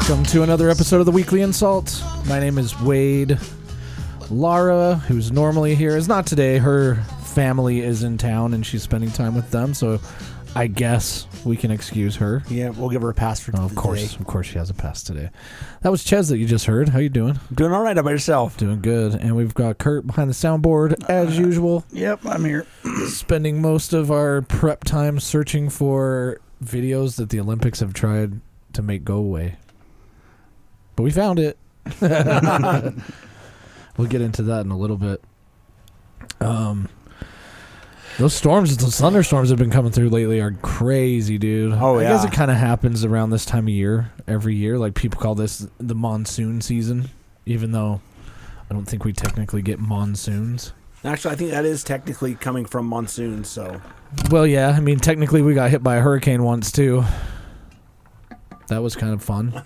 Welcome to another episode of the Weekly InSalt. My name is Wade. Laura, who's normally here, is not today. Her family is in town and she's spending time with them, so I guess we can excuse her. Yeah, we'll give her a pass for today. Of course she has a pass today. That was Ches that you just heard. How you doing? Doing all right. How about yourself? Doing good. And we've got Kurt behind the soundboard as usual. Yep, I'm here. Spending most of our prep time searching for videos that the Olympics have tried to make go away. But we found it. We'll get into that in a little bit. Those thunderstorms that have been coming through lately are crazy, dude. Oh, yeah. I guess it kind of happens around this time of year, every year. Like, people call this the monsoon season, even though I don't think we technically get monsoons. Actually, I think that is technically coming from monsoon, so. Well, yeah. I mean, technically we got hit by a hurricane once, too. That was kind of fun.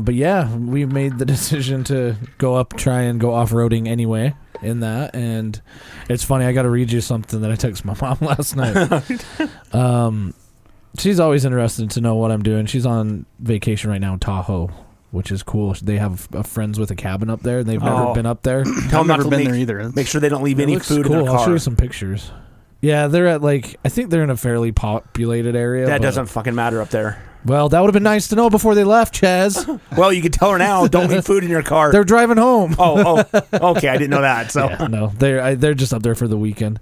But yeah, we made the decision to try and go off-roading anyway in that. And it's funny, I got to read you something that I texted my mom last night. She's always interested to know what I'm doing. She's on vacation right now in Tahoe, which is cool. They have friends with a cabin up there. They've never been up there. Tell them I've never been there either. Make sure they don't leave any food in their car. I'll show you some pictures. Yeah, they're at I think they're in a fairly populated area. That doesn't fucking matter up there. Well, that would have been nice to know before they left, Ches. Well, you can tell her now, don't leave food in your car. They're driving home. Oh, okay, I didn't know that. So yeah, no, they're just up there for the weekend.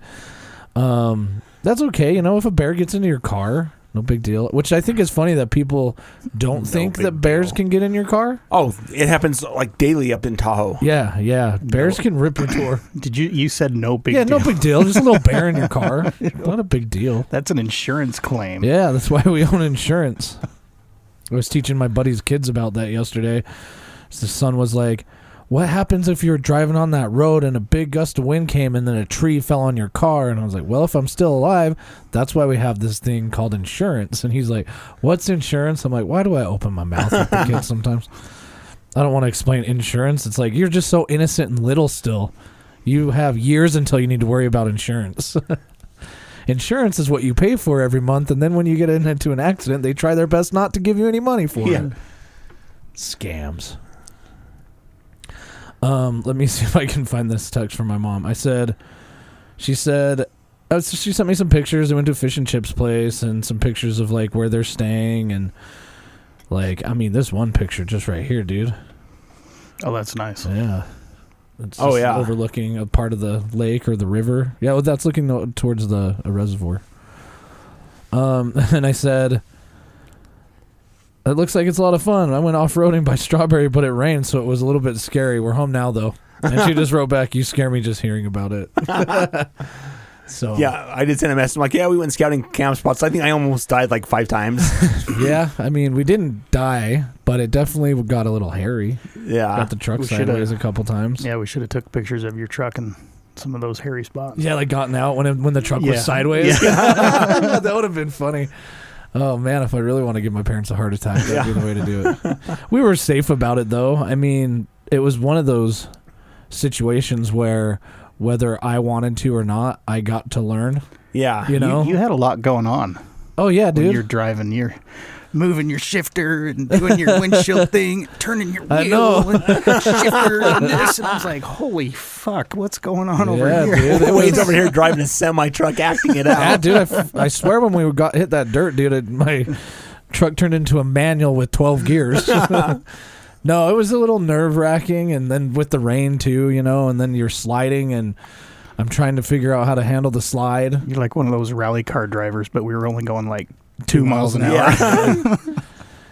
That's okay, if a bear gets into your car, no big deal. Which I think is funny that people don't think that bears can get in your car. Oh, it happens daily up in Tahoe. Yeah. Bears can rip your door. You said no big deal. Yeah, no big deal. Just a little bear in your car. Not a big deal. That's an insurance claim. Yeah, that's why we own insurance. I was teaching my buddy's kids about that yesterday. The son was like, what happens if you're driving on that road and a big gust of wind came and then a tree fell on your car? And I was like, well, if I'm still alive, that's why we have this thing called insurance. And he's like, what's insurance? I'm like, why do I open my mouth with the kids sometimes? I don't want to explain insurance. It's like, you're just so innocent and little still. You have years until you need to worry about insurance. Insurance is what you pay for every month, and then when you get into an accident, they try their best not to give you any money for it. Scams. Let me see if I can find this text from my mom. She sent me some pictures. They went to a fish and chips place and some pictures of where they're staying and this one picture just right here, dude. Oh, that's nice. Yeah. It's overlooking a part of the lake or the river. Yeah, well, that's looking towards a reservoir. And I said, it looks like it's a lot of fun. I went off-roading by Strawberry, but it rained, so it was a little bit scary. We're home now, though. And she just wrote back, you scare me just hearing about it. So yeah, I did send a message. I'm like, yeah, we went scouting camp spots. I think I almost died 5 times. Yeah, I mean, we didn't die, but it definitely got a little hairy. Yeah. Got the truck sideways a couple times. Yeah, we should have took pictures of your truck and some of those hairy spots. Yeah, gotten out when the truck was sideways. Yeah. That would have been funny. Oh, man, if I really want to give my parents a heart attack, that'd be the way to do it. We were safe about it, though. I mean, it was one of those situations where whether I wanted to or not, I got to learn. Yeah. You had a lot going on. Oh, yeah, dude. When you're driving, you're moving your shifter and doing your windshield thing, turning your wheel and shifter and this. And I was like, holy fuck, what's going on over here? Dude, Wade's over here driving a semi-truck, acting it out. Yeah, dude, I swear when we hit that dirt, dude, my truck turned into a manual with 12 gears. No, it was a little nerve-wracking, and then with the rain, too, and then you're sliding, and I'm trying to figure out how to handle the slide. You're like one of those rally car drivers, but we were only going 2 miles an hour.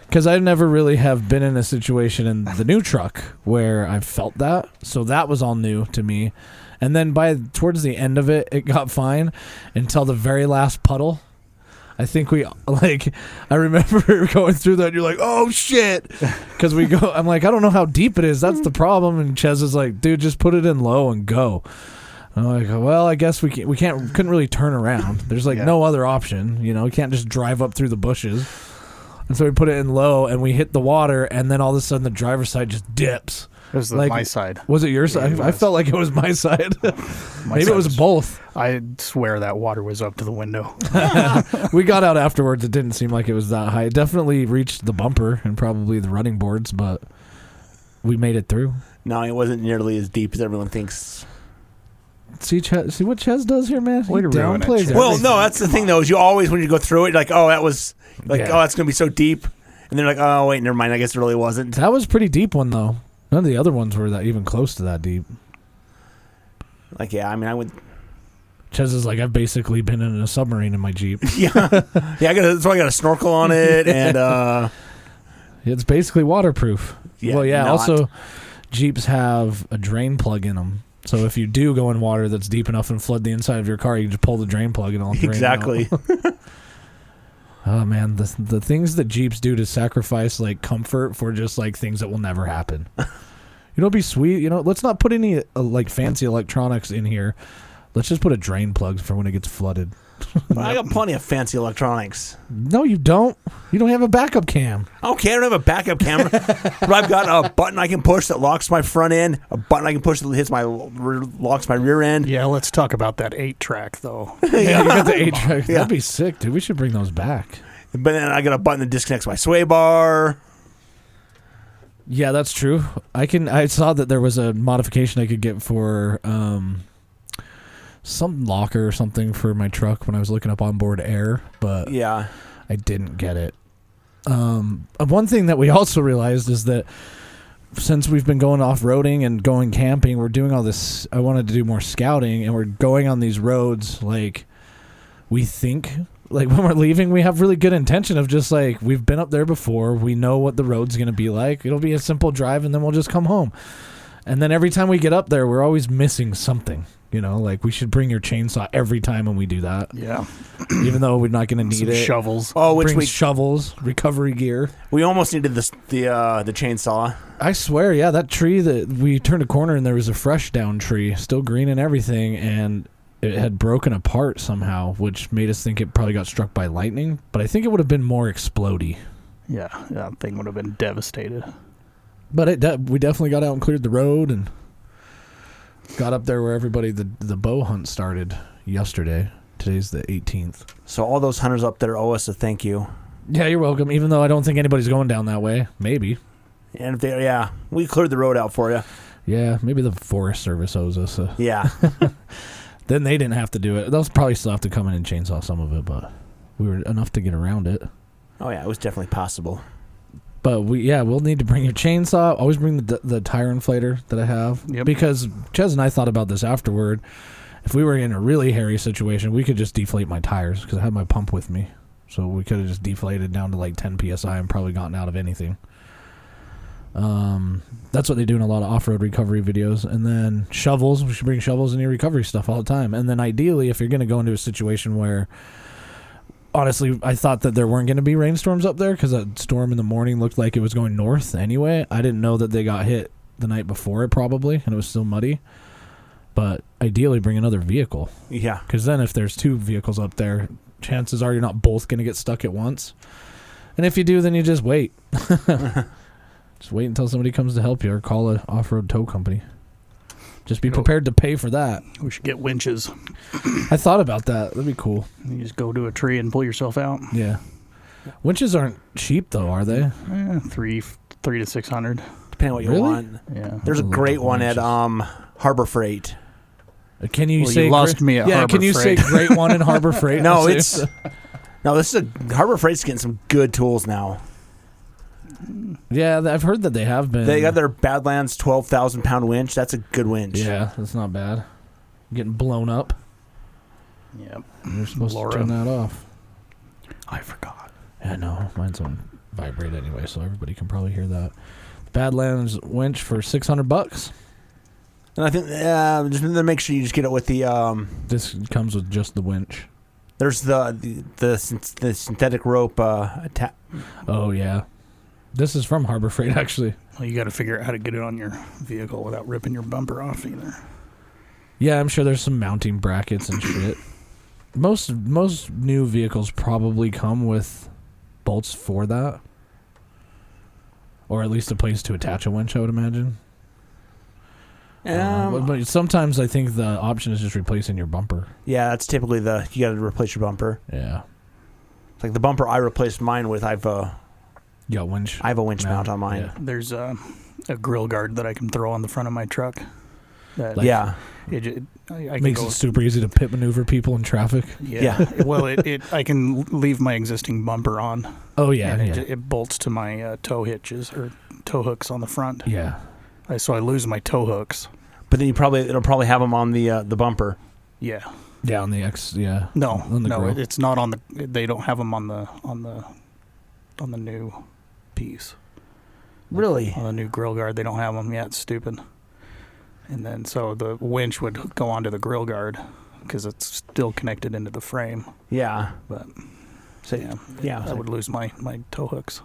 Because I never really have been in a situation in the new truck where I've felt that, so that was all new to me. And then towards the end of it, it got fine until the very last puddle. I think I remember going through that and you're like, oh shit. Because I'm like, I don't know how deep it is. That's the problem. And Ches is like, dude, just put it in low and go. And I'm like, well, I guess we couldn't really turn around. There's no other option. We can't just drive up through the bushes. And so we put it in low and we hit the water and then all of a sudden the driver's side just dips. It was my side. Was it your side? I felt like it was my side. Maybe it was both. I swear that water was up to the window. We got out afterwards. It didn't seem like it was that high. It definitely reached the bumper and probably the running boards, but we made it through. No, it wasn't nearly as deep as everyone thinks. See what Ches does here, man? Way to ruin it. Well, no, that's the thing, though, is you always, when you go through it, you're like, oh, that was, like, oh, that's going to be so deep. And then like, oh, wait, never mind. I guess it really wasn't. That was a pretty deep one, though. None of the other ones were that even close to that deep. Like, yeah, I mean, I would... Ches is like, I've basically been in a submarine in my Jeep. Yeah. That's why I got a snorkel on it, and... It's basically waterproof. Yeah, well, yeah, also, Jeeps have a drain plug in them. So if you do go in water that's deep enough and flood the inside of your car, you just pull the drain plug and it'll drain exactly. out. Oh, man, the things that Jeeps do to sacrifice, like, comfort for just, like, things that will never happen. You know, it'd be sweet. You know, let's not put any, like, fancy electronics in here. Let's just put a drain plug for when it gets flooded. I got plenty of fancy electronics. No, you don't. You don't have a backup cam. Okay, I don't have a backup camera. But I've got a button I can push that locks my front end, a button I can push that locks my rear end. Yeah, let's talk about that 8-track, though. Yeah, you got the 8-track. Yeah. That'd be sick, dude. We should bring those back. But then I got a button that disconnects my sway bar. Yeah, that's true. I saw that there was a modification I could get for some locker or something for my truck when I was looking up onboard air, but yeah, I didn't get it. One thing that we also realized is that since we've been going off-roading and going camping, we're doing all this. I wanted to do more scouting, and we're going on these roads like we think. Like when we're leaving, we have really good intention of just like, we've been up there before. We know what the road's going to be like. It'll be a simple drive and then we'll just come home. And then every time we get up there, we're always missing something. You know, like we should bring your chainsaw every time when we do that. Yeah. Even though we're not going to need some it. Shovels. Oh, shovels, recovery gear. We almost needed the chainsaw. I swear, yeah, that tree that we turned a corner and there was a fresh down tree, still green and everything, and it had broken apart somehow, which made us think it probably got struck by lightning. But I think it would have been more explodey. Yeah, that thing would have been devastated. But we definitely got out and cleared the road and got up there where everybody, the bow hunt started yesterday. Today's the 18th. So all those hunters up there owe us a thank you. Yeah, you're welcome, even though I don't think anybody's going down that way. Maybe. And if we cleared the road out for you. Yeah, maybe the Forest Service owes us. Yeah. Then they didn't have to do it. They'll probably still have to come in and chainsaw some of it, but we were enough to get around it. Oh, yeah, it was definitely possible. But we'll need to bring your chainsaw. Always bring the tire inflator that I have. Yep. Because Ches and I thought about this afterward. If we were in a really hairy situation, we could just deflate my tires because I had my pump with me. So we could have just deflated down to like 10 PSI and probably gotten out of anything. That's what they do in a lot of off-road recovery videos. And then shovels. We should bring shovels in your recovery stuff all the time. And then ideally, if you're going to go into a situation where, honestly, I thought that there weren't going to be rainstorms up there because that storm in the morning looked like it was going north anyway. I didn't know that they got hit the night before it probably, and it was still muddy. But ideally, bring another vehicle. Yeah. Because then if there's two vehicles up there, chances are you're not both going to get stuck at once. And if you do, then you just wait. Just wait until somebody comes to help you or call an off-road tow company. Just be prepared to pay for that. We should get winches. I thought about that. That'd be cool. You just go to a tree and pull yourself out. Yeah. Winches aren't cheap, though, are they? $300 to $600. Depending on what you want. Yeah. There's a great one at Harbor Freight. Can you say you lost me at Harbor can you Freight. say great one in Harbor Freight? No, this is Harbor Freight's getting some good tools now. Yeah, I've heard that they have been. They got their Badlands 12,000-pound winch. That's a good winch. Yeah, that's not bad. Getting blown up. Yep. You're supposed to turn that off. I forgot. Yeah, no, mine's on vibrate anyway, so everybody can probably hear that. Badlands winch for $600. And I think just make sure you just get it with the. This comes with just the winch. There's the synthetic rope. Oh yeah. This is from Harbor Freight, actually. Well, you got to figure out how to get it on your vehicle without ripping your bumper off either. Yeah, I'm sure there's some mounting brackets and shit. Most new vehicles probably come with bolts for that. Or at least a place to attach a winch, I would imagine. But sometimes I think the option is just replacing your bumper. Yeah, that's typically you got to replace your bumper. Yeah. It's like the bumper I replaced mine with. I have a winch mount on mine. Yeah. There's a grill guard that I can throw on the front of my truck. I Makes it super easy to pit maneuver people in traffic. Yeah. Well, I can leave my existing bumper on. Oh yeah. And it bolts to my tow hitches or tow hooks on the front. Yeah. So I lose my tow hooks. But then it'll probably have them on the bumper. Yeah. Yeah, on the X. Yeah. No, grill. it's not on the. They don't have them on the new piece. Really? On the new grill guard, they don't have them yet. It's stupid. And then so the winch would go onto the grill guard because it's still connected into the frame. Yeah. But I would lose my tow hooks.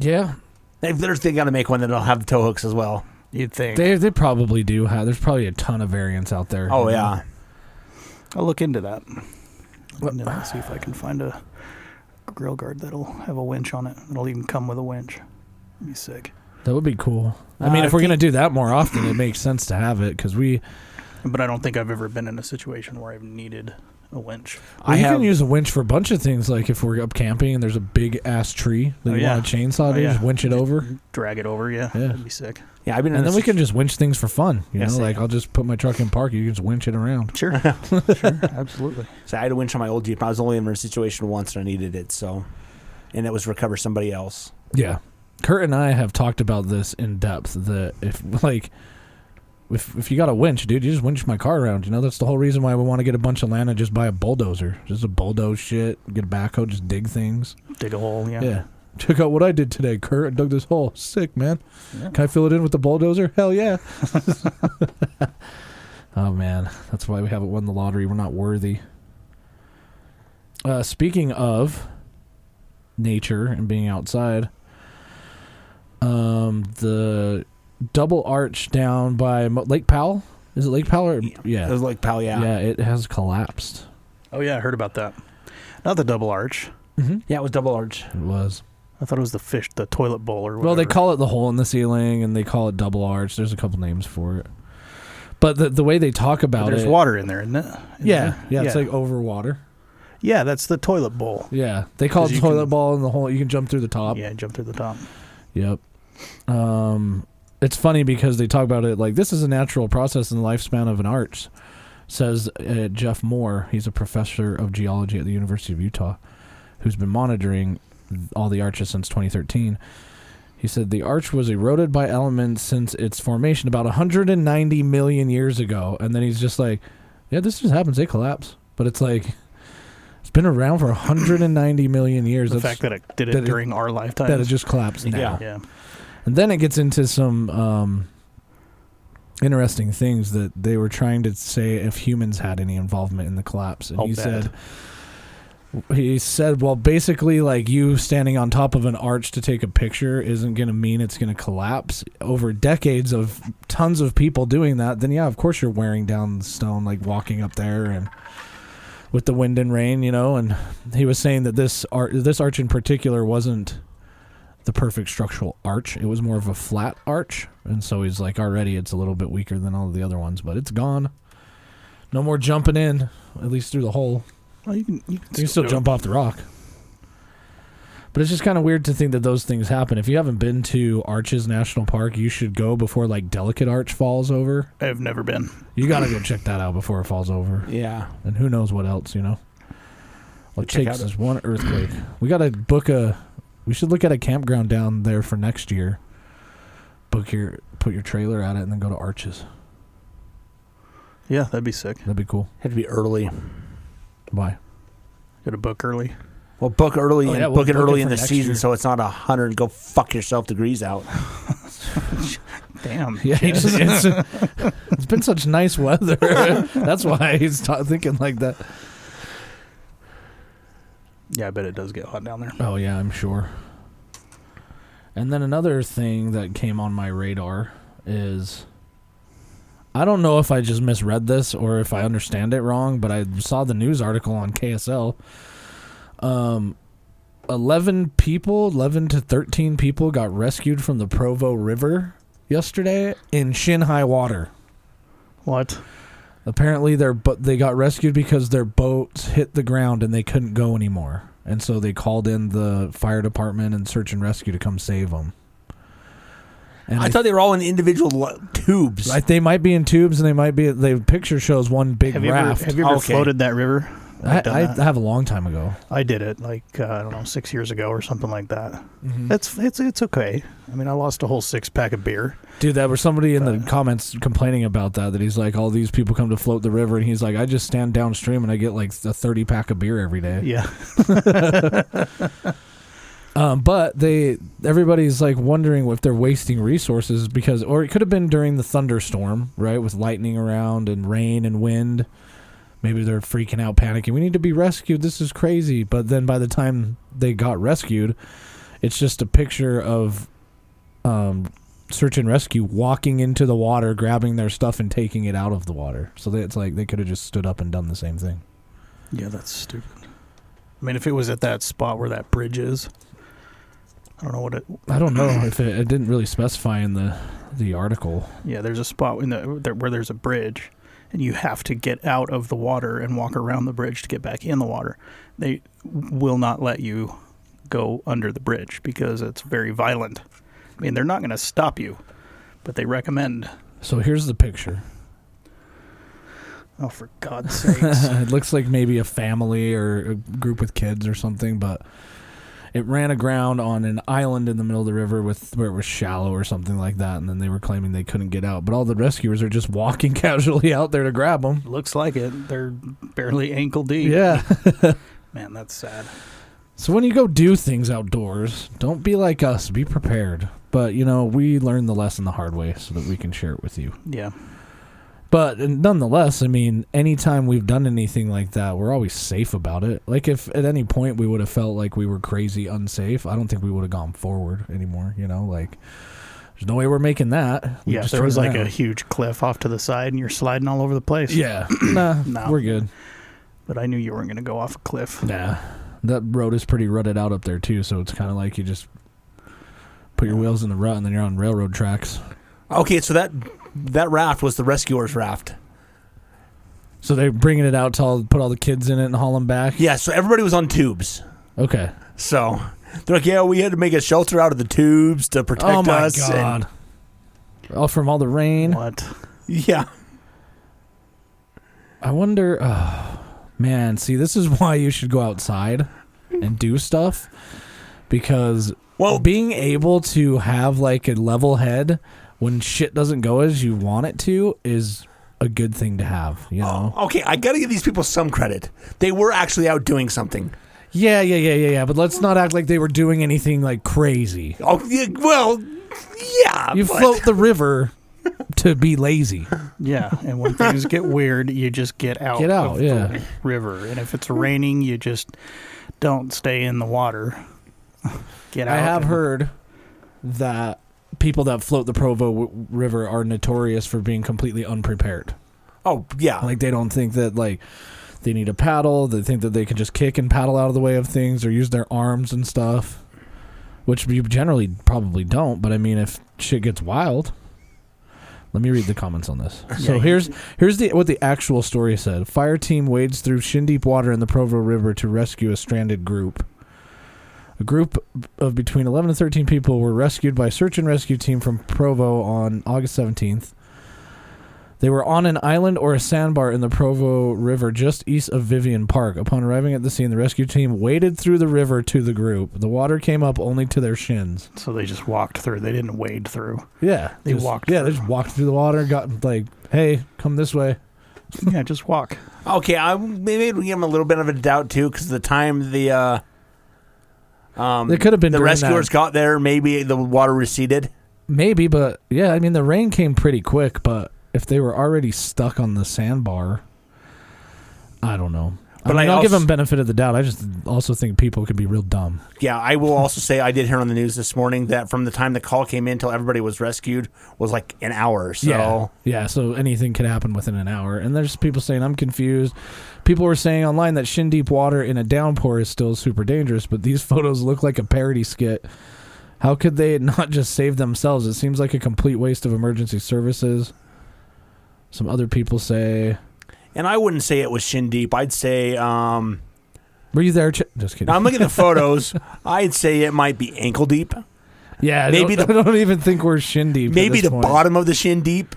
Yeah. They got to make one that'll have the tow hooks as well. You'd think. They probably do have. There's probably a ton of variants out there. Oh yeah. I'll look into that. See if I can find a grill guard that'll have a winch on it. It'll even come with a winch. It'd be sick. That would be cool. I mean, if we're going to do that more often, it makes sense to have it because But I don't think I've ever been in a situation where I've needed a winch. You can use a winch for a bunch of things, like if we're up camping and there's a big-ass tree that you want a chainsaw to, just winch it over. Drag it over, yeah. That'd be sick. Yeah, and then we can just winch things for fun. Like I'll just put my truck in park, you can just winch it around. Sure, sure, absolutely. So I had a winch on my old Jeep. I was only in a situation once and I needed it, and it was recover somebody else. Yeah. Kurt and I have talked about this in depth, that if you got a winch, dude, you just winch my car around. That's the whole reason why we want to get a bunch of land and just buy a bulldozer. Just a bulldoze shit, get a backhoe, just dig things. Dig a hole, yeah. Yeah. Check out what I did today, Kurt. I dug this hole. Sick, man. Yeah. Can I fill it in with the bulldozer? Hell yeah. Oh, man. That's why we haven't won the lottery. We're not worthy. Speaking of nature and being outside, the double arch down by Lake Powell. Is it Lake Powell? Yeah. It was Lake Powell, yeah. Yeah, it has collapsed. Oh, yeah, I heard about that. Not the double arch. Mm-hmm. Yeah, it was double arch. It was. I thought it was the toilet bowl or whatever. Well, they call it the hole in the ceiling, and they call it double arch. There's a couple names for it. But the way they talk about there's water in there, isn't it? Yeah, it's like over water. Yeah, that's the toilet bowl. Yeah, they call it the toilet bowl, and the hole, you can jump through the top. Yeah, jump through the top. Yep. It's funny because they talk about it like this is a natural process in the lifespan of an arch, says Jeff Moore. He's a professor of geology at the University of Utah who's been monitoring all the arches since 2013. He said the arch was eroded by elements since its formation about 190 million years ago. And then he's just like, yeah, this just happens. They collapse. But it's like, it's been around for 190 million years. The fact that it did it during our lifetime. That it just collapsed now. Yeah. And then it gets into some interesting things that they were trying to say if humans had any involvement in the collapse. And he said, well, basically, like you standing on top of an arch to take a picture isn't going to mean it's going to collapse. Over decades of tons of people doing that, then yeah, of course you're wearing down the stone, like walking up there and with the wind and rain, And he was saying that this arch in particular wasn't the perfect structural arch. It was more of a flat arch. And so he's like, already it's a little bit weaker than all of the other ones, but it's gone. No more jumping in, at least through the hole. Well, you can still jump off the rock. But it's just kind of weird to think that those things happen. If you haven't been to Arches National Park, you should go before like Delicate Arch falls over. I've never been. You got to go check that out before it falls over. Yeah. And who knows what else, Well, it takes us one earthquake. We got to we should look at a campground down there for next year. Put your trailer at it and then go to Arches. Yeah, that'd be sick. That'd be cool. Had to be early. Why? Got to book early. Well, book early and book it early in the season year. so it's not 100 go fuck yourself degrees out. Damn. Yeah, it's been such nice weather. That's why he's thinking like that. Yeah, I bet it does get hot down there. Oh, yeah, I'm sure. And then another thing that came on my radar is, I don't know if I just misread this or if I understand it wrong, but I saw the news article on KSL. 11 to 13 people got rescued from the Provo River yesterday in shin-high water. What? Apparently, they got rescued because their boats hit the ground and they couldn't go anymore. And so they called in the fire department and search and rescue to come save them. And I thought they were all in individual tubes. Like they might be in tubes, and they might be. The picture shows one big raft. Have you ever floated that river? I have a long time ago. I did it I don't know, 6 years ago or something like that. Mm-hmm. It's okay. I mean, I lost a whole 6-pack of beer. Dude, there was somebody in the comments complaining about that he's like, all these people come to float the river, and he's like, I just stand downstream and I get like a 30-pack of beer every day. Yeah. But everybody's like wondering if they're wasting resources or it could have been during the thunderstorm, right, with lightning around and rain and wind. Maybe they're freaking out, panicking. We need to be rescued. This is crazy. But then by the time they got rescued, it's just a picture of search and rescue walking into the water, grabbing their stuff and taking it out of the water. So it's like they could have just stood up and done the same thing. Yeah, that's stupid. I mean, if it was at that spot where that bridge is, I don't know I don't know if it didn't really specify in the article. Yeah, there's a spot where there's a bridge, and you have to get out of the water and walk around the bridge to get back in the water. They will not let you go under the bridge because it's very violent. I mean, they're not going to stop you, but they recommend. So here's the picture. Oh, for God's sakes. It looks like maybe a family or a group with kids or something, but it ran aground on an island in the middle of the river where it was shallow or something like that, and then they were claiming they couldn't get out. But all the rescuers are just walking casually out there to grab them. Looks like it. They're barely ankle deep. Yeah. Man, that's sad. So when you go do things outdoors, don't be like us. Be prepared. But, we learned the lesson the hard way so that we can share it with you. Yeah. But nonetheless, I mean, anytime we've done anything like that, we're always safe about it. Like if at any point we would have felt like we were crazy unsafe, I don't think we would have gone forward anymore. Like there's no way we're making that. Yeah, if there was like a huge cliff off to the side and you're sliding all over the place. Yeah, no, we're good. But I knew you weren't going to go off a cliff. Nah, that road is pretty rutted out up there too, so it's kind of like you just put your wheels in the rut and then you're on railroad tracks. Okay, so that raft was the rescuers' raft. So they're bringing it out to put all the kids in it and haul them back? Yeah, so everybody was on tubes. Okay. So they're like, yeah, we had to make a shelter out of the tubes to protect us. Oh, my God. All from all the rain? What? Yeah. I wonder, man, see, this is why you should go outside and do stuff. Because being able to have like a level head when shit doesn't go as you want it to is a good thing to have, Okay, I gotta give these people some credit. They were actually out doing something. Yeah. But let's not act like they were doing anything like crazy. Oh, yeah, well, yeah. You float the river to be lazy. Yeah, and when things get weird, you just get out of the river. And if it's raining, you just don't stay in the water. Get out. I have heard that people that float the Provo River are notorious for being completely unprepared. Oh, yeah. Like, they don't think that, like, they need a paddle. They think that they can just kick and paddle out of the way of things or use their arms and stuff, which you generally probably don't. But, I mean, if shit gets wild... Let me read the comments on this. So here's what the actual story said. Fire team wades through shin-deep water in the Provo River to rescue a stranded group. A group of between 11 and 13 people were rescued by a search and rescue team from Provo on August 17th. They were on an island or a sandbar in the Provo River just east of Vivian Park. Upon arriving at the scene, the rescue team waded through the river to the group. The water came up only to their shins. So they just walked through. They didn't wade through. Yeah. They walked through. They just walked through the water, got like, hey, come this way. Yeah, just walk. Okay, maybe we give them a little bit of a doubt, too, because the time they could have been the rescuers got there, maybe the water receded. Maybe, but yeah, I mean, the rain came pretty quick, but if they were already stuck on the sandbar, I don't know. But I'll give them benefit of the doubt. I just also think people could be real dumb. Yeah, I will also say I did hear on the news this morning that from the time the call came in till everybody was rescued was like an hour. So yeah, so anything could happen within an hour. And there's people saying, I'm confused. People were saying online that shin-deep water in a downpour is still super dangerous, but these photos look like a parody skit. How could they not just save themselves? It seems like a complete waste of emergency services. Some other people say... And I wouldn't say it was shin deep. I'd say... Were you there? Just kidding. I'm looking at the photos. I'd say it might be ankle deep. Yeah, I don't even think we're shin deep. Maybe the bottom of the shin deep.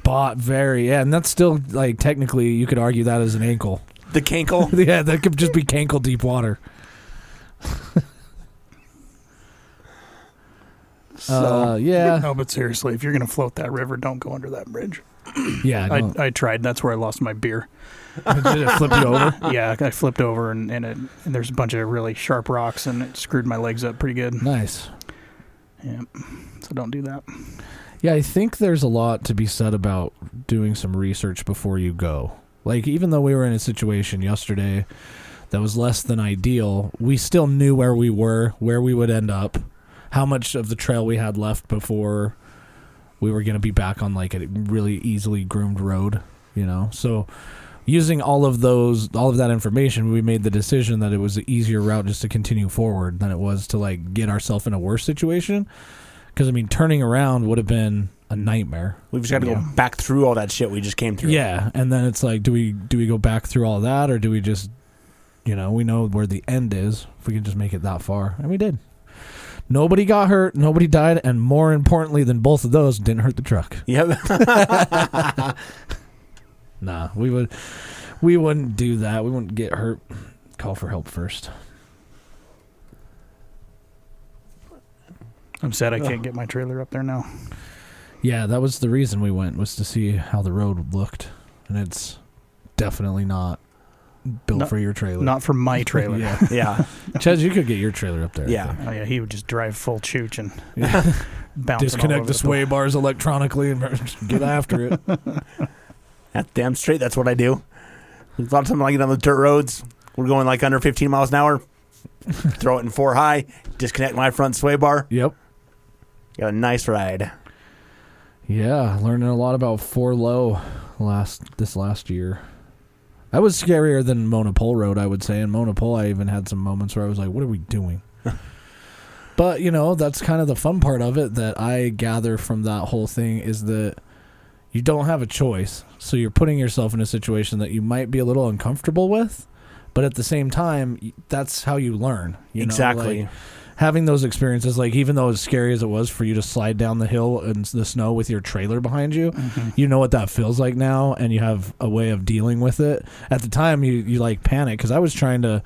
And that's still, like, technically, you could argue that as an ankle. The cankle? Yeah, that could just be cankle deep water. Yeah. No, but seriously, if you're going to float that river, don't go under that bridge. Yeah, I tried. That's where I lost my beer. Did it flip you over? Yeah, I flipped over, and there's a bunch of really sharp rocks, and it screwed my legs up pretty good. Nice. Yeah, so don't do that. Yeah, I think there's a lot to be said about doing some research before you go. Like, even though we were in a situation yesterday that was less than ideal, we still knew where we were, where we would end up, how much of the trail we had left before we were going to be back on, like, a really easily groomed road, you know? So using all of that information, we made the decision that it was an easier route just to continue forward than it was to, like, get ourselves in a worse situation. Because, I mean, turning around would have been a nightmare. We've just got to go back through all that shit we just came through. Yeah, and then it's like, do we go back through all that, or do we just, we know where the end is, if we can just make it that far. And we did. Nobody got hurt, nobody died, and more importantly than both of those, didn't hurt the truck. Yep. Nah, we wouldn't do that. We wouldn't get hurt. Call for help first. I'm sad I can't get my trailer up there now. Yeah, that was the reason we went, was to see how the road looked. And it's definitely not built for your trailer. Not for my trailer. Yeah. Ches, you could get your trailer up there. Yeah. Oh, yeah, he would just drive full chooch and bounce. Disconnect the sway bars electronically and get after it. That's damn straight. That's what I do. A lot of times when I get on the dirt roads, we're going like under 15 miles an hour. Throw it in 4 high. Disconnect my front sway bar. Yep. Got a nice ride. Yeah, learning a lot about 4 low this last year. That was scarier than Mona Pole Road, I would say. In Mona Pole, I even had some moments where I was like, what are we doing? But, that's kind of the fun part of it that I gather from that whole thing is that you don't have a choice. So you're putting yourself in a situation that you might be a little uncomfortable with, but at the same time, that's how you learn. Exactly. Like, having those experiences, like, even though as scary as it was for you to slide down the hill in the snow with your trailer behind you, you know what that feels like now, and you have a way of dealing with it. At the time, you like panic, because I was trying to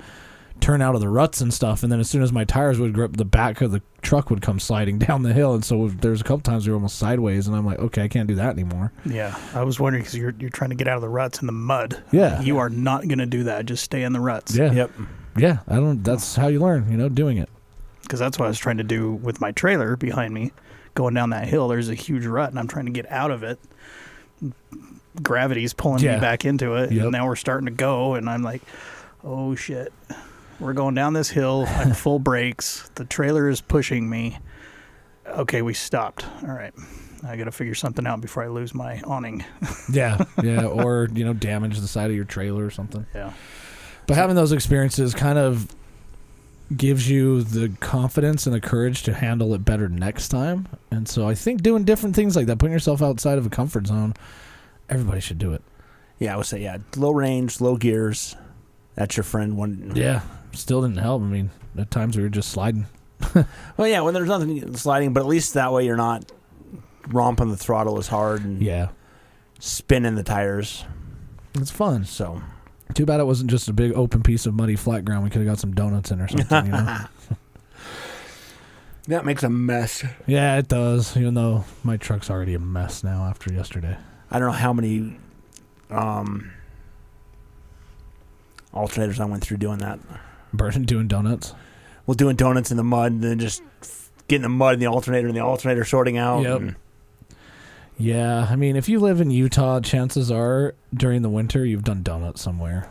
turn out of the ruts and stuff, and then as soon as my tires would grip, the back of the truck would come sliding down the hill, and so there's a couple times we were almost sideways, and I'm like, okay, I can't do that anymore. Yeah, I was wondering, because you're trying to get out of the ruts in the mud. Yeah. You are not going to do that. Just stay in the ruts. Yeah. Yep. Yeah, that's how you learn, doing it. Because that's what I was trying to do with my trailer behind me. Going down that hill, there's a huge rut, and I'm trying to get out of it. Gravity's pulling me back into it, and now we're starting to go, and I'm like, oh, shit. We're going down this hill. I'm full brakes. The trailer is pushing me. Okay, we stopped. All right. I got to figure something out before I lose my awning. Yeah, or, damage the side of your trailer or something. Yeah. But having those experiences kind of gives you the confidence and the courage to handle it better next time. And so I think doing different things like that, putting yourself outside of a comfort zone, everybody should do it. Yeah, I would say, low range, low gears. That's your friend. Yeah, still didn't help. I mean, at times we were just sliding. Well, yeah, when there's nothing sliding, but at least that way you're not romping the throttle as hard and spinning the tires. It's fun. So too bad it wasn't just a big open piece of muddy flat ground. We could have got some donuts in or something, That makes a mess. Yeah, it does, even though my truck's already a mess now after yesterday. I don't know how many alternators I went through doing that. Doing donuts? Well, doing donuts in the mud and then just getting the mud in the alternator and the alternator sorting out. Yep. Yeah, I mean, if you live in Utah, chances are during the winter you've done donuts somewhere.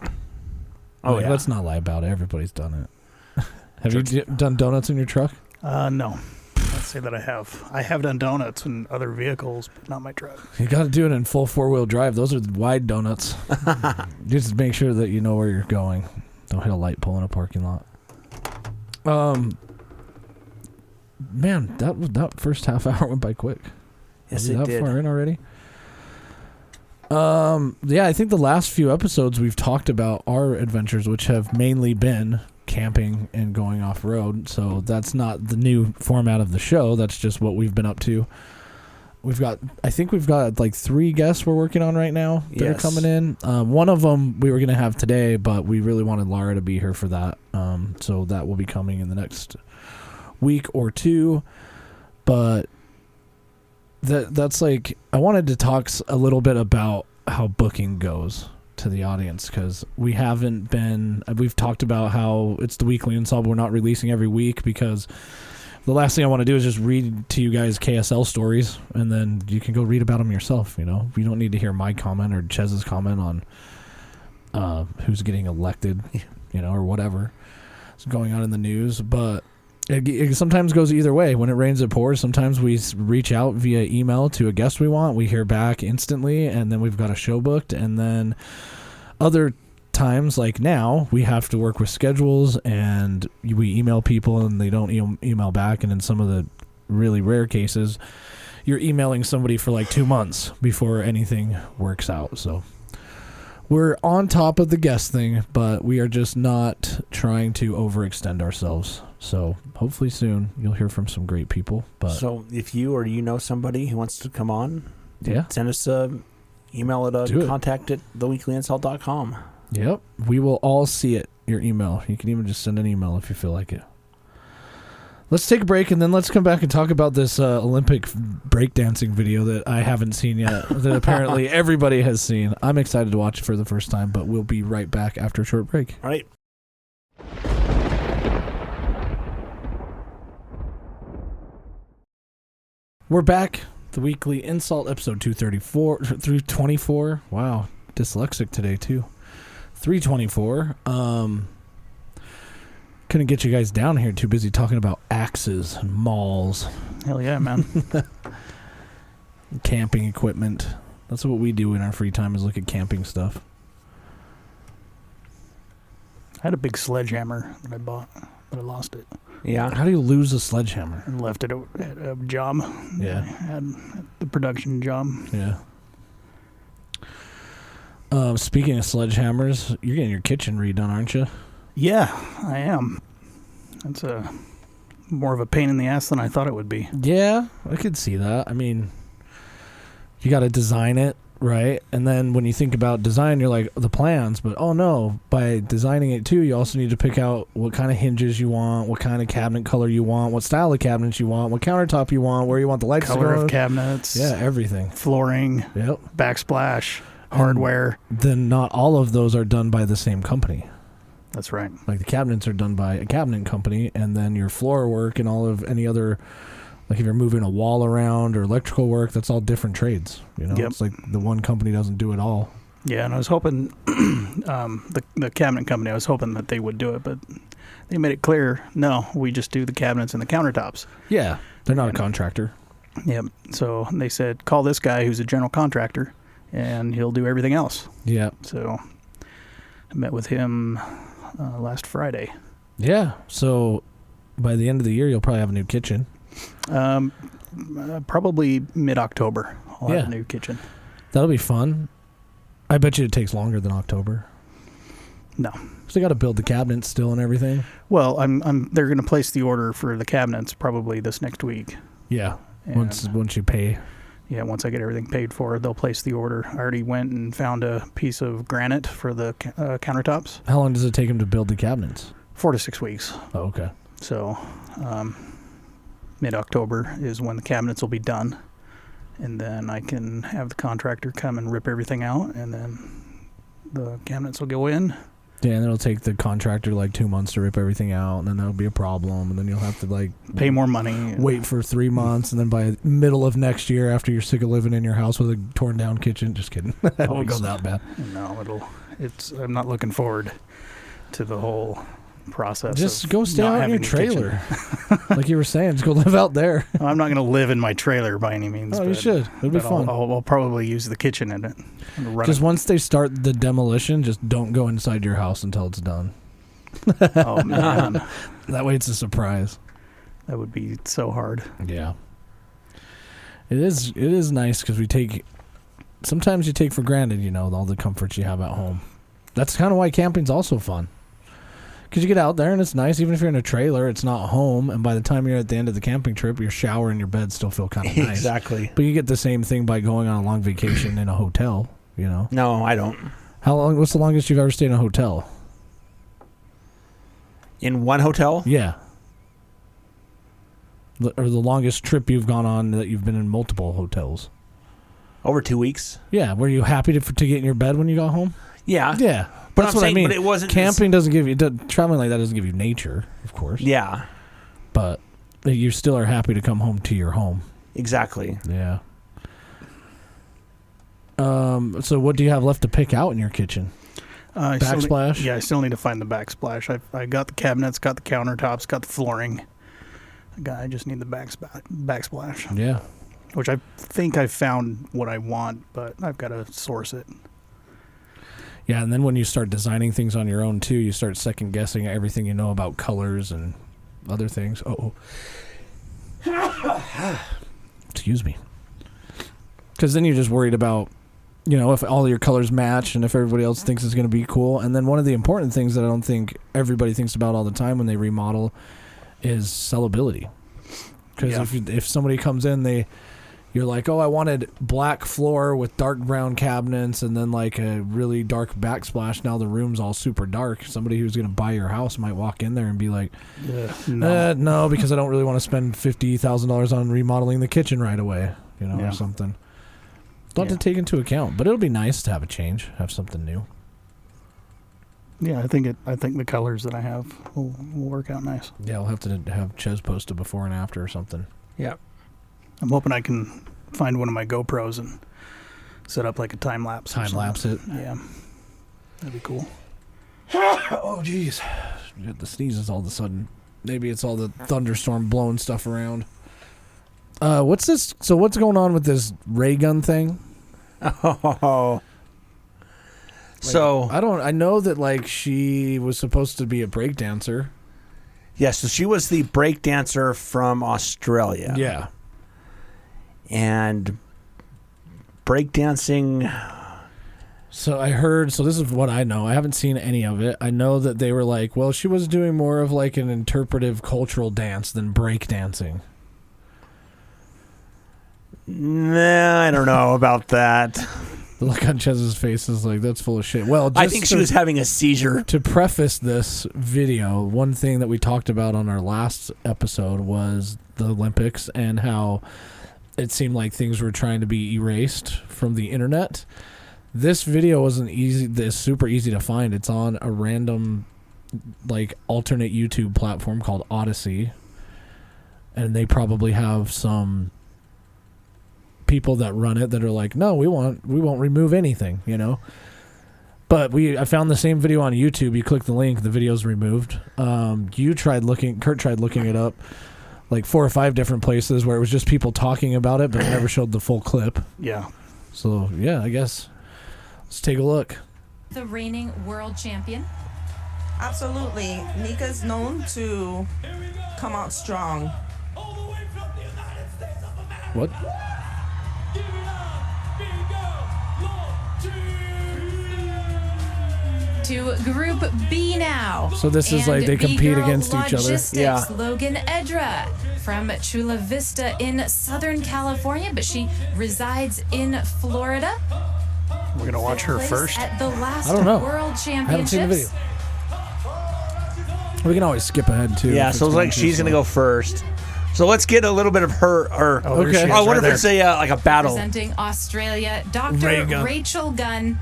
Oh, yeah. Let's not lie about it. Everybody's done it. Have you done donuts in your truck? No. Let's say that I have. I have done donuts in other vehicles, but not my truck. You got to do it in full 4-wheel drive. Those are wide donuts. Just make sure that you know where you're going. Don't hit a light pole in a parking lot. Man, that first half hour went by quick. Yes, it that did. Far in already? Yeah, I think the last few episodes we've talked about our adventures, which have mainly been camping and going off road. So that's not the new format of the show. That's just what we've been up to. I think we've got like 3 guests we're working on right now that are coming in. One of them we were going to have today, but we really wanted Laura to be here for that. So that will be coming in the next week or 2. But that's like, I wanted to talk a little bit about how booking goes to the audience, because we've talked about how it's the Weekly InSalt, but we're not releasing every week because the last thing I want to do is just read to you guys KSL stories, and then you can go read about them yourself. You don't need to hear my comment or Chez's comment on who's getting elected, or whatever is going on in the news. But it sometimes goes either way. When it rains, it pours. Sometimes we reach out via email to a guest we want. We hear back instantly, and then we've got a show booked. And then other times, like now, we have to work with schedules, and we email people and they don't email back. And in some of the really rare cases, you're emailing somebody for like 2 months before anything works out. So we're on top of the guest thing, but we are just not trying to overextend ourselves. So hopefully soon you'll hear from some great people. But so if you or you know somebody who wants to come on, send us an email at contact at theweeklyInsult.com. Yep. We will all see it, your email. You can even just send an email if you feel like it. Let's take a break, and then let's come back and talk about this Olympic breakdancing video that I haven't seen yet, that apparently everybody has seen. I'm excited to watch it for the first time, but we'll be right back after a short break. All right. We're back. The Weekly InSalt, episode 324. Wow. Dyslexic today, too. 324. Couldn't get you guys down here. Too busy talking about axes and malls. Hell yeah, man. Camping equipment. That's what we do in our free time, is look at camping stuff. I had a big sledgehammer that I bought, but I lost it. Yeah. How do you lose a sledgehammer? And left it at a job. Yeah. I had the production job. Yeah. Speaking of sledgehammers, you're getting your kitchen redone, aren't you? Yeah, I am. That's more of a pain in the ass than I thought it would be. Yeah, I could see that. I mean, you got to design it, right? And then when you think about design, you're like, the plans. But, oh, no, by designing it, too, you also need to pick out what kind of hinges you want, what kind of cabinet color you want, what style of cabinets you want, what countertop you want, where you want the lights to go. Color of cabinets. Yeah, everything. Flooring. Yep. Backsplash. Hardware. And then not all of those are done by the same company. That's right. Like the cabinets are done by a cabinet company, and then your floor work and all of any other, like if you're moving a wall around or electrical work, that's all different trades. Yep. It's like the one company doesn't do it all. Yeah, and I was hoping, the cabinet company, I was hoping that they would do it, but they made it clear, no, we just do the cabinets and the countertops. Yeah, they're not a contractor. Yep. So they said, call this guy who's a general contractor, and he'll do everything else. Yeah. So I met with him last Friday. Yeah. So by the end of the year, you'll probably have a new kitchen. Probably mid-October, I'll have a new kitchen. That'll be fun. I bet you it takes longer than October. No. So they got to build the cabinets still and everything. Well, they're going to place the order for the cabinets probably this next week. Yeah. And Once you pay. Yeah, once I get everything paid for, they'll place the order. I already went and found a piece of granite for the countertops. How long does it take them to build the cabinets? 4 to 6 weeks. Oh, okay. So mid-October is when the cabinets will be done. And then I can have the contractor come and rip everything out, and then the cabinets will go in. Yeah, and it'll take the contractor like 2 months to rip everything out, and then that'll be a problem, and then you'll have to like pay more money, wait for 3 months, and then by middle of next year, after you're sick of living in your house with a torn down kitchen, just kidding, it won't go that bad. No, I'm not looking forward to the whole process. Just go stay out in your trailer, like you were saying. Just go live out there. I'm not going to live in my trailer by any means. Oh, you should. It'll be fun. I'll probably use the kitchen in it. Just once they start the demolition, just don't go inside your house until it's done. Oh man, that way it's a surprise. That would be so hard. Yeah, it is. It is nice because we take sometimes you take for granted, all the comforts you have at home. That's kind of why camping's also fun. Because you get out there and it's nice. Even if you're in a trailer, it's not home. And by the time you're at the end of the camping trip, your shower and your bed still feel kind of nice. Exactly. But you get the same thing by going on a long vacation in a hotel, No, I don't. How long? What's the longest you've ever stayed in a hotel? In one hotel? Yeah. Or the longest trip you've gone on that you've been in multiple hotels? Over 2 weeks. Yeah. Were you happy to get in your bed when you got home? Yeah. Yeah. But That's I'm what saying, I mean. but it wasn't Camping doesn't give you traveling like that doesn't give you nature, of course. Yeah. But you still are happy to come home to your home. Exactly. Yeah. So what do you have left to pick out in your kitchen? Backsplash? I still need to find the backsplash. I got the cabinets, got the countertops, got the flooring. I just need the backsplash. Yeah. Which I think I found what I want, but I've got to source it. Yeah, and then when you start designing things on your own, too, you start second-guessing everything you know about colors and other things. Excuse me. Because then you're just worried about, if all your colors match and if everybody else thinks it's going to be cool. And then one of the important things that I don't think everybody thinks about all the time when they remodel is sellability. Because if somebody comes in, you're like, I wanted black floor with dark brown cabinets and then like a really dark backsplash. Now the room's all super dark. Somebody who's going to buy your house might walk in there and be like, no, because I don't really want to spend $50,000 on remodeling the kitchen right away, or something. Don't have to take into account, but it'll be nice to have a change, have something new. Yeah, I think the colors that I have will work out nice. Yeah, we'll have to have Ches post a before and after or something. Yeah. I'm hoping I can find one of my GoPros and set up like a time lapse. Time lapse it. Yeah, that'd be cool. Oh, jeez. You got the sneezes all of a sudden. Maybe it's all the thunderstorm blowing stuff around. What's this? So what's going on with this ray gun thing? Oh. So I know that like she was supposed to be a breakdancer. Yeah, so she was the breakdancer from Australia. Yeah. And breakdancing. So I heard, so this is what I know. I haven't seen any of it. I know that they were like, well, she was doing more of like an interpretive cultural dance than breakdancing. Nah, I don't know about that. The look on Chez's face is like, that's full of shit. Well, I think she was having a seizure. To preface this video, one thing that we talked about on our last episode was the Olympics and how it seemed like things were trying to be erased from the internet. This video wasn't super easy to find. It's on a random, like, alternate YouTube platform called Odyssey. And they probably have some people that run it that are like, no, we won't remove anything, But I found the same video on YouTube. You click the link, the video's removed. Kurt tried looking it up like 4 or 5 different places where it was just people talking about it, but it never showed the full clip. Yeah. So, yeah, I guess let's take a look. The reigning world champion. Absolutely. Nika's known to come out strong. What? To Group B now. So this is like they compete B-Girl against each other. Yeah. Logan Edra from Chula Vista in Southern California, but she resides in Florida. We're gonna watch her first. At the last I don't know. World Championships. I haven't seen the video. We can always skip ahead too. Yeah, so it's like she's going to go first. So let's get a little bit of her. Okay. I wonder if it's like a battle. Representing Australia, Dr. Rachel Gunn.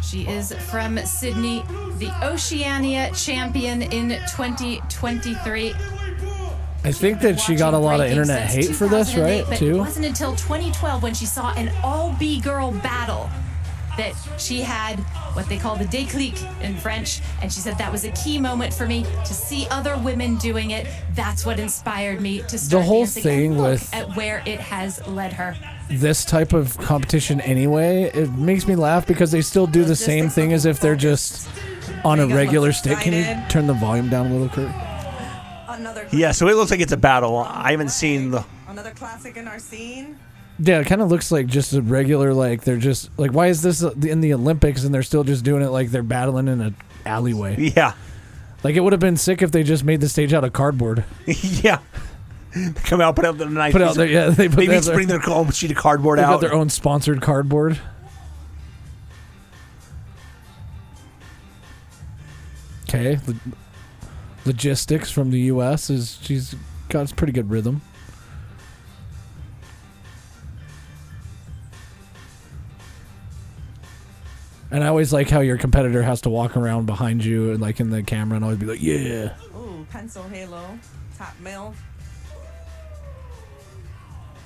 She is from Sydney, the Oceania champion in 2023. I think that she got a lot of internet hate for this, right? But Too. It wasn't until 2012 when she saw an all-B girl battle that she had what they call the déclic in French, and she said that was a key moment for me to see other women doing it. That's what inspired me to start The whole dancing thing and look with at where it has led her. This type of competition anyway, it makes me laugh because they still do the same thing as if they're just on a regular stick. Can you turn the volume down a little, Kurt? Yeah, so it looks like it's a battle. I haven't seen the... Another classic in our scene. Yeah, it kind of looks like just a regular, like, they're just, like, why is this in the Olympics and they're still just doing it like they're battling in an alleyway? Yeah. Like, it would have been sick if they just made the stage out of cardboard. Yeah. Come out, put out the nice. Put out there, yeah. They maybe just bring their own sheet of cardboard They out. got their own sponsored cardboard. Okay. Logistics from the U.S. she's got a pretty good rhythm. And I always like how your competitor has to walk around behind you and like in the camera and always be like, yeah. Ooh, pencil halo, top mill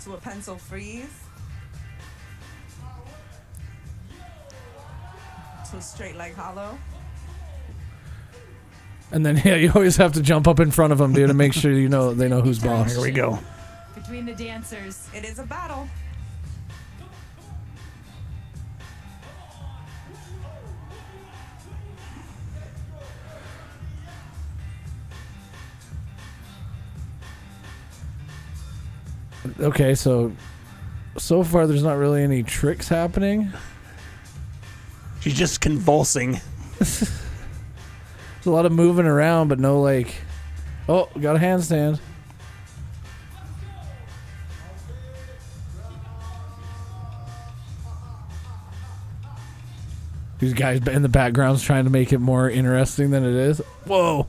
to a pencil freeze to a straight leg hollow. And then, yeah, you always have to jump up in front of them, dude, to make sure they know who's boss. Here we go. Between the dancers. It is a battle. Okay, so far there's not really any tricks happening. She's just convulsing. There's a lot of moving around, but no, like... Oh, got a handstand. These guys in the background's trying to make it more interesting than it is. Whoa.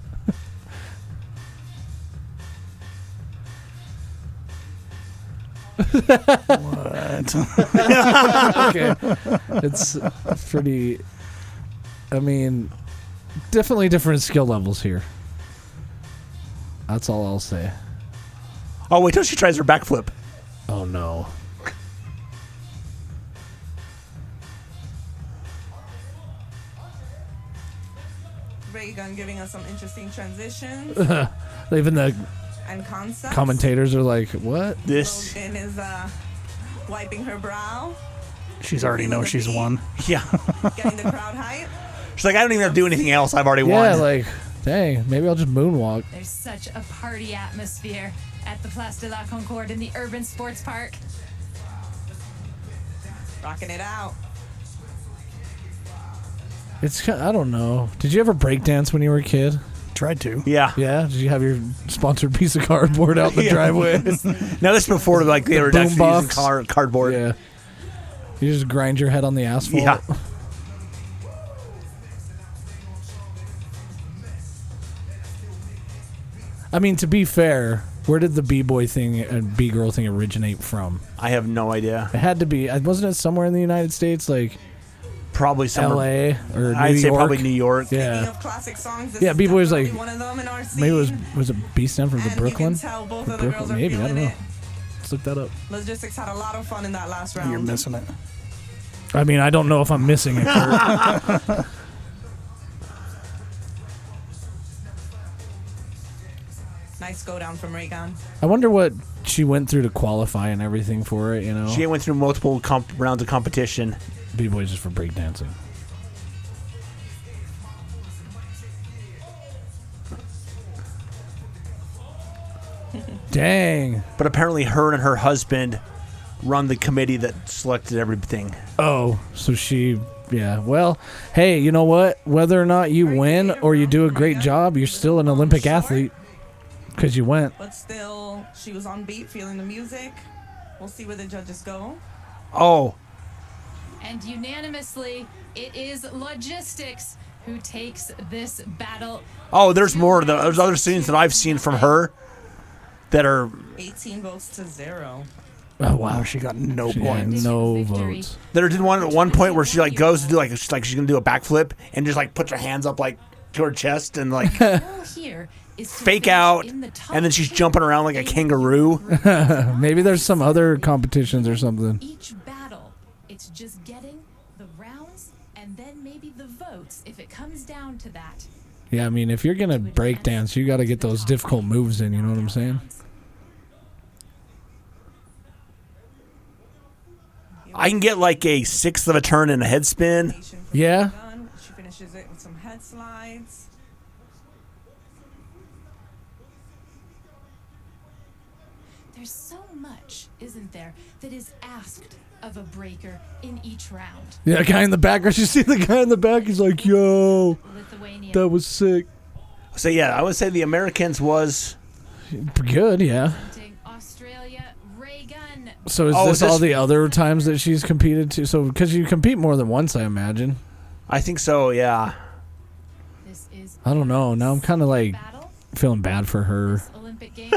What? Okay. It's pretty... I mean, definitely different skill levels here. That's all I'll say. Oh, wait till she tries her backflip. Oh, no. Reagan giving us some interesting transitions Even the and concepts. commentators are like, what? This. Logan is wiping her brow, She's already knows she's won. Yeah. getting the crowd hype. She's like, I don't even have to do anything else. I've already Yeah, won. like, dang, maybe I'll just moonwalk. There's such a party atmosphere at the Place de la Concorde in the urban sports park. Rocking it out. I don't know. Did you ever breakdance when you were a kid? Tried to. Yeah. Yeah? Did you have your sponsored piece of cardboard out in the Yeah. driveway? Now this is before like they were boom actually box. using cardboard. Yeah. You just grind your head on the asphalt? Yeah. I mean, to be fair, where did the B-boy thing and B-girl thing originate from? I have no idea. It had to be. Wasn't it somewhere in the United States? Like Probably somewhere. L.A. or New I'd say York? probably New York. Speaking Yeah. of classic songs, this Yeah, is B-Boy was definitely like- one of them in our scene. Maybe was it B-Stem from the And Brooklyn? You can tell both The of the girls Brooklyn, are maybe. I feeling don't know. it. Let's look that up. Logistics had a lot of fun in that last round. You're missing it. I mean, I don't know if I'm missing it, Kurt. Nice go down from Reagan. I wonder what she went through to qualify and everything for it, you know? She went through multiple rounds of competition. B-boys just for breakdancing. Dang. But apparently her and her husband run the committee that selected everything. Oh, so she... Yeah, well, hey, you know what? Whether or not you win or you do a great job, you're still an Olympic athlete because you went. But still, she was on beat, feeling the music. We'll see where the judges go. Oh, And unanimously, it is Logistics who takes this battle. oh, there's more. There's other scenes that I've seen from her that are 18 votes to 0. Oh, Wow, wow. she got no She had points. no Victory. votes. there did one at one point where she like goes to do like she's gonna do a backflip and just like puts her hands up like to her chest and like The goal here is to fake finish out, in the top and then she's 10 jumping around like a kangaroo. Maybe there's some other competitions or something. Each battle, it's just getting the rounds and then maybe the votes if it comes down to that. Yeah, I mean, if you're going to break dance, you got to get those difficult moves in, you know what I'm saying? I can get like a sixth of a turn and a head spin. Yeah. She finishes it with some head slides. There's so much, isn't there, that is asked of a breaker in each round. Yeah, guy in the background. You see the guy in the back? He's like, yo, Lithuania. that was sick. So, yeah, I would say the Americans was... Good, yeah. Australia, Ray Gunn. So is this all the other times that she's competed too? So, because you compete more than once, I imagine. I think so, yeah. This is I don't know. Now I'm kind of like battle. feeling bad for her. Olympic Games.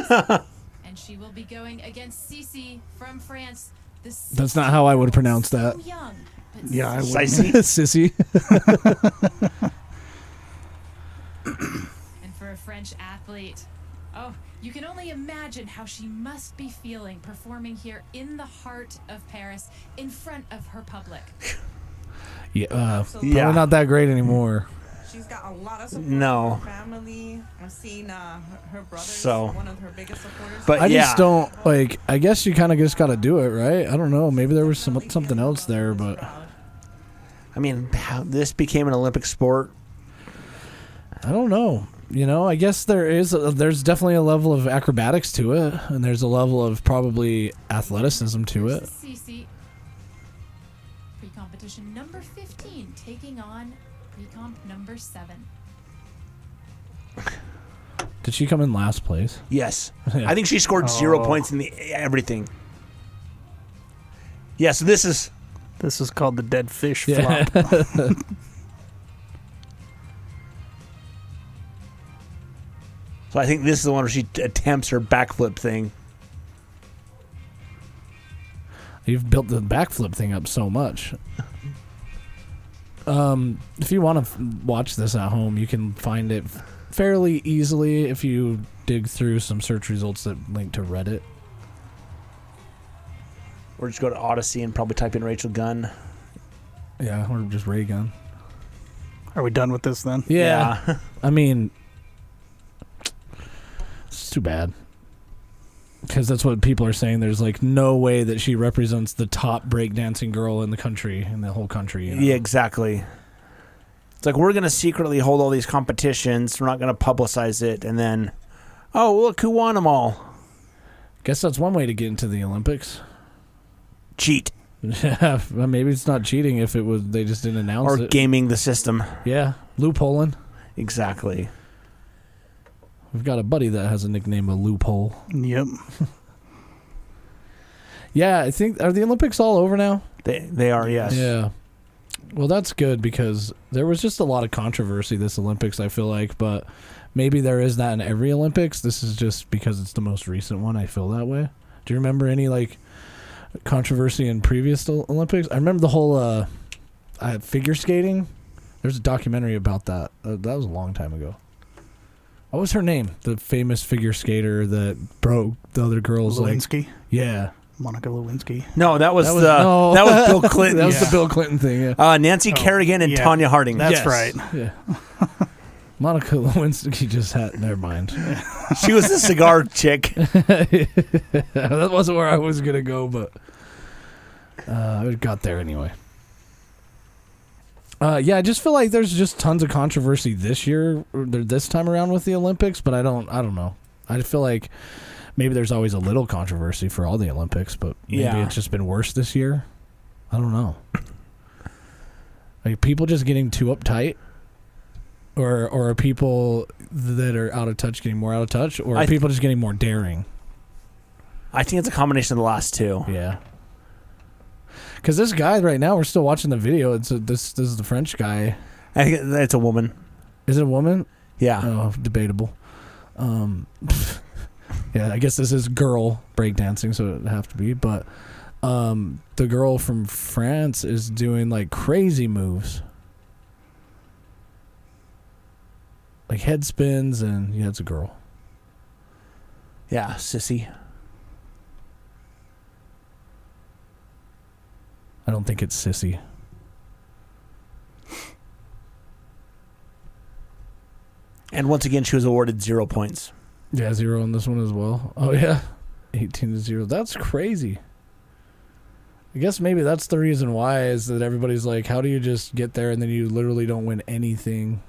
And she will be going against Cece from France. That's not how I would pronounce that. So young, but Yeah, I would. Sissy. Sissy. And for a French athlete, oh, you can only imagine how she must be feeling performing here in the heart of Paris in front of her public. Yeah, Absolutely. probably not that great anymore. She's got a lot of support No. from her family. I've seen her brother, So- one of her biggest supporters. But I yeah. just don't like. I guess you kind of just got to do it, right? I don't know. Maybe there was something else there, but I mean, how this became an Olympic sport. I don't know. You know, I guess there's definitely a level of acrobatics to it, and there's a level of probably athleticism to it. Cece, pre-competition number 15, taking on pre-comp number 7. Did she come in last place? Yes. Yeah. I think she scored 0 points in the everything. Yeah, so this is... This is called the dead fish Yeah. flop. So I think this is the one where she attempts her backflip thing. You've built the backflip thing up so much. If you want to watch this at home, you can find it fairly easily if you dig through some search results that link to Reddit. Or just go to Odyssey and probably type in Rachel Gunn. Yeah, or just ray gun. Are we done with this then? Yeah. I mean, it's too bad. Because that's what people are saying. There's like no way that she represents the top breakdancing girl in the country, in the whole country. You know? Yeah, exactly. It's like, we're going to secretly hold all these competitions. We're not going to publicize it. And then, oh, look who won them all. Guess that's one way to get into the Olympics. Cheat. Yeah, well, maybe it's not cheating if it was they just didn't announce Or it. gaming the system. Yeah, loopholing. Exactly. We've got a buddy that has a nickname of Loophole. Yep. Yeah, I think, are the Olympics all over now? They are, yes. Yeah. Well, that's good because there was just a lot of controversy this Olympics, I feel like, but maybe there is that in every Olympics. This is just because it's the most recent one, I feel that way. Do you remember any, like, controversy in previous Olympics? I remember the whole figure skating. There's a documentary about that. That was a long time ago. What was her name? The famous figure skater that broke the other girls. Lewinsky. Like, yeah. Monica Lewinsky. No, that was no. that was Bill Clinton. That was the Bill Clinton thing. Yeah. Nancy Kerrigan and yeah. Tanya Harding. That's Yes. right. Yeah. Monica Lewinsky just had. Never mind. She was the cigar chick. That wasn't where I was gonna go, but I got there anyway. Yeah, I just feel like there's just tons of controversy this year, or this time around with the Olympics, but I don't know. I feel like maybe there's always a little controversy for all the Olympics, but maybe Yeah. it's just been worse this year. I don't know. Like, people just getting too uptight, or are people that are out of touch getting more out of touch, or are people just getting more daring? I think it's a combination of the last two. Yeah. Because this guy right now, we're still watching the video. This is the French guy. I think it's a woman. Is it a woman? Yeah. Oh, debatable. Yeah, I guess this is girl breakdancing, so it'd have to be. But the girl from France is doing like crazy moves, like head spins, and yeah, it's a girl. Yeah, sissy. I don't think it's Sissy. And once again, she was awarded 0 points. Yeah, 0 on this one as well. Oh yeah, 18-0. That's crazy. I guess maybe that's the reason why, is that everybody's like, how do you just get there and then you literally don't win anything?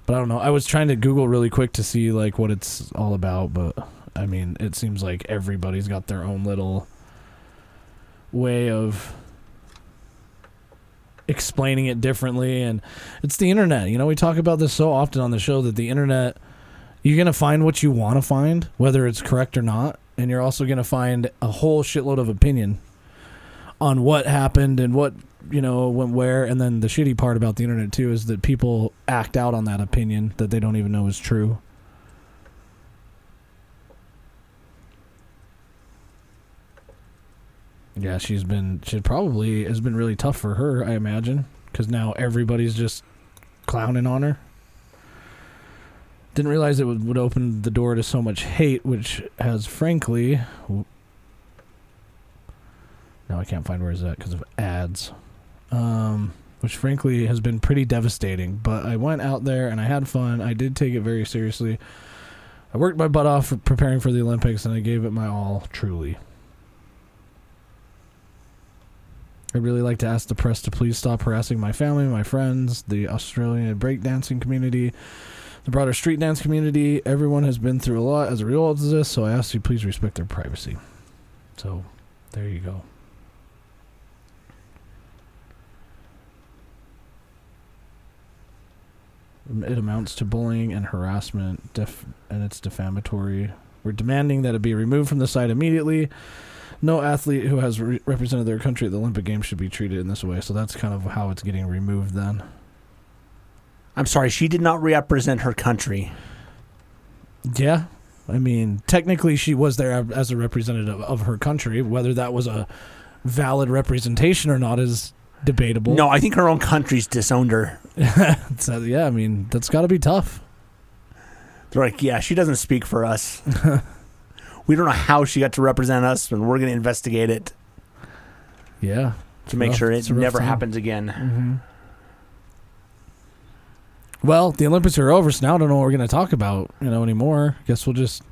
But I don't know. I was trying to Google really quick to see like what it's all about, but I mean, it seems like everybody's got their own little way of explaining it differently, and it's the internet. You know, we talk about this so often on the show that the internet, you're going to find what you want to find, whether it's correct or not, and you're also going to find a whole shitload of opinion on what happened and what, you know, went where. And then the shitty part about the internet too is that people act out on that opinion that they don't even know is true. Yeah, she probably has been really tough for her, I imagine, because now everybody's just clowning on her. Didn't realize it would open the door to so much hate, which has frankly... Now I can't find where it's at because of ads. Which frankly has been pretty devastating. But I went out there and I had fun. I did take it very seriously. I worked my butt off for preparing for the Olympics, and I gave it my all, truly. I'd really like to ask the press to please stop harassing my family, my friends, the Australian breakdancing community, the broader street dance community. Everyone has been through a lot as a result of this, so I ask you please respect their privacy. So, there you go. It amounts to bullying and harassment, and it's defamatory. We're demanding that it be removed from the site immediately. No athlete who has represented their country at the Olympic Games should be treated in this way. So that's kind of how it's getting removed then. I'm sorry, she did not represent her country. Yeah. I mean, technically she was there as a representative of her country. Whether that was a valid representation or not is debatable. No, I think her own country's disowned her. So, yeah, I mean, that's got to be tough. They're like, yeah, she doesn't speak for us. We don't know how she got to represent us, and we're going to investigate it. Yeah. To make sure it never happens again. Mm-hmm. Well, the Olympics are over, so now I don't know what we're going to talk about, anymore. Guess we'll just...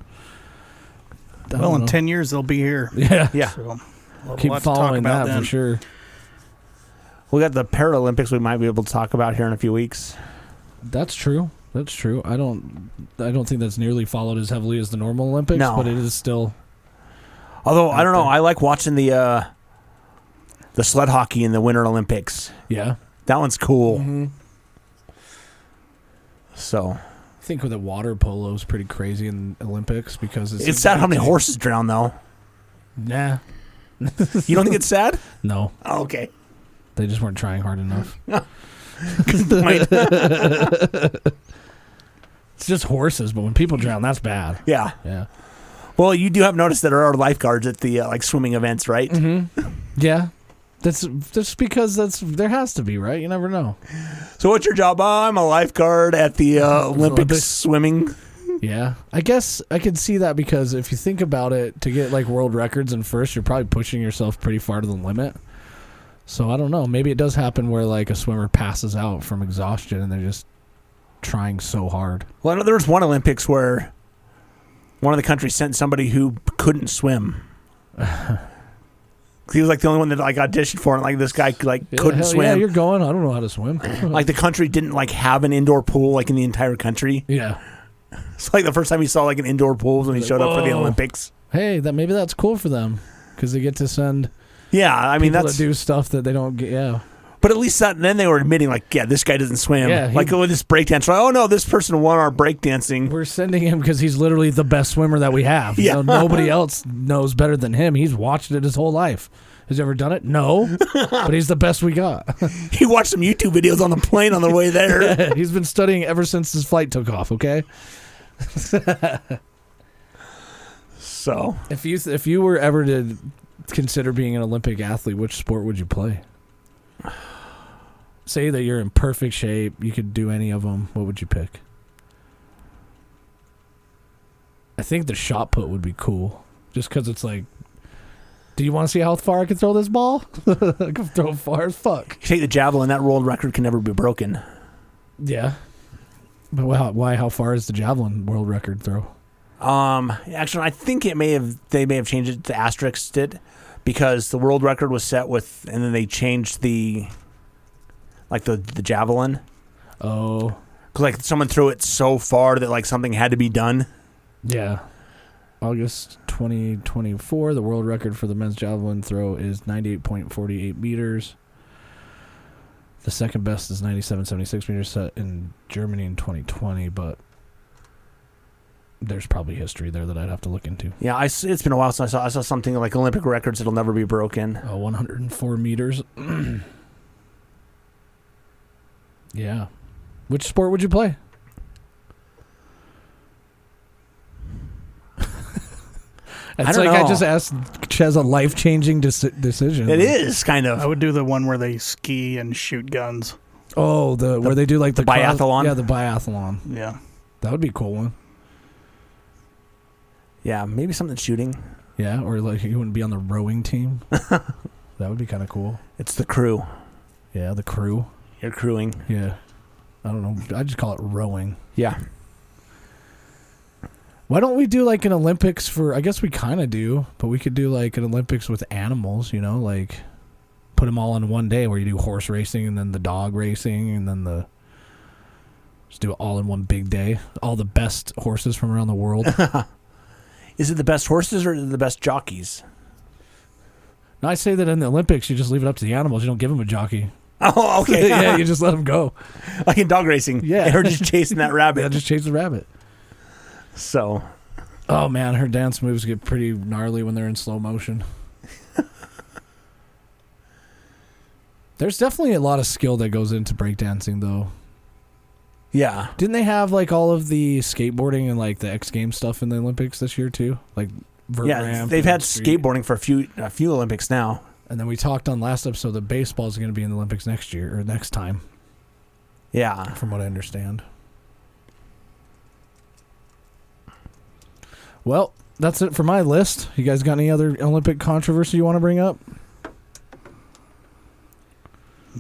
Well, in 10 years, they'll be here. Yeah. Yeah. So, keep following that for sure. We got the Paralympics we might be able to talk about here in a few weeks. That's true. That's true. I don't think that's nearly followed as heavily as the normal Olympics, but it is still. Although I don't know, I like watching the sled hockey in the Winter Olympics. Yeah, that one's cool. Mm-hmm. So I think the water polo is pretty crazy in the Olympics because it's sad how many horses drown though. Nah, you don't think it's sad? No. Oh, okay. They just weren't trying hard enough. Good point. It's just horses, but when people drown, that's bad. Yeah. Yeah. Well, you do have noticed that there are lifeguards at the swimming events, right? Mm-hmm. Yeah. That's because there has to be, right? You never know. So what's your job? I'm a lifeguard at the Olympics swimming. Yeah. I guess I could see that because if you think about it, to get world records in first, you're probably pushing yourself pretty far to the limit. So I don't know. Maybe it does happen where a swimmer passes out from exhaustion and they're just trying so hard. Well, I know there was one Olympics where one of the countries sent somebody who couldn't swim. He was the only one that auditioned for it. This guy couldn't swim. Yeah, you're going. I don't know how to swim. The country didn't have an indoor pool in the entire country. Yeah. It's the first time he saw an indoor pool when he showed up for the Olympics. Hey, maybe that's cool for them because they get to send. Yeah, I mean people that do stuff that they don't get. Yeah. But at least then they were admitting, this guy doesn't swim. Yeah, with this breakdance. Oh, no, this person won our breakdancing. We're sending him because he's literally the best swimmer that we have. Yeah. Nobody else knows better than him. He's watched it his whole life. Has he ever done it? No. But he's the best we got. He watched some YouTube videos on the plane on the way there. Yeah, he's been studying ever since his flight took off, okay? So. If you were ever to consider being an Olympic athlete, which sport would you play? Say that you're in perfect shape, you could do any of them. What would you pick? I think the shot put would be cool. Just because it's do you want to see how far I can throw this ball? I can throw far as fuck. You take the javelin, that world record can never be broken. Yeah. But why? How far is the javelin world record throw? Actually, I think they may have changed it to asterisked it because the world record was set with, and then they changed the javelin. Oh. Because someone threw it so far that something had to be done. Yeah. August 2024. The world record for the men's javelin throw is 98.48 meters. The second best is 97.76 meters set in Germany in 2020, but there's probably history there that I'd have to look into. Yeah, it's been a while since I saw something like Olympic records that'll never be broken. 104 meters. Yeah. Which sport would you play? It's like know. I just asked Ches a life-changing decision. It is kind of. I would do the one where they ski and shoot guns. Oh, where they do like the biathlon? Yeah, the biathlon. Yeah. That would be a cool one. Yeah, maybe something shooting. Yeah, or like you wouldn't be on the rowing team. That would be kind of cool. It's the crew. Yeah, the crew. You're crewing. Yeah. I don't know. I just call it rowing. Yeah. Why don't we do like an Olympics for, I guess we kind of do, but we could do like an Olympics with animals, like put them all in one day where you do horse racing and then the dog racing and then just do it all in one big day. All the best horses from around the world. Is it the best horses or the best jockeys? No, I say that in the Olympics, you just leave it up to the animals. You don't give them a jockey. Oh, okay. Yeah, you just let them go. Like in dog racing. Yeah. They're just chasing that rabbit. Yeah, just chase the rabbit. So. Oh, man, her dance moves get pretty gnarly when they're in slow motion. There's definitely a lot of skill that goes into breakdancing, though. Yeah. Didn't they have like all of the skateboarding and like the X Games stuff in the Olympics this year too? Like vert ramp. They've had street. skateboarding for a few Olympics now. And then we talked on last episode that baseball is going to be in the Olympics next year or next time. Yeah. From what I understand. Well, that's it for my list. You guys got any other Olympic controversy you want to bring up?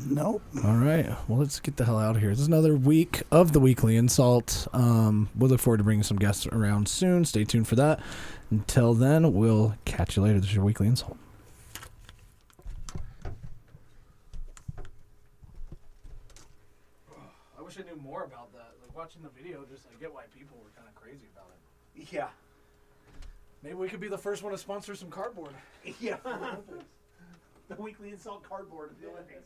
Nope. All right. Well, let's get the hell out of here. This is another week of the Weekly InSalt. We'll look forward to bringing some guests around soon. Stay tuned for that. Until then, we'll catch you later. This is your Weekly InSalt. I wish I knew more about that. Like watching the video, just I get why people were kind of crazy about it. Yeah. Maybe we could be the first one to sponsor some cardboard. Yeah. The Weekly InSalt cardboard of the Olympics.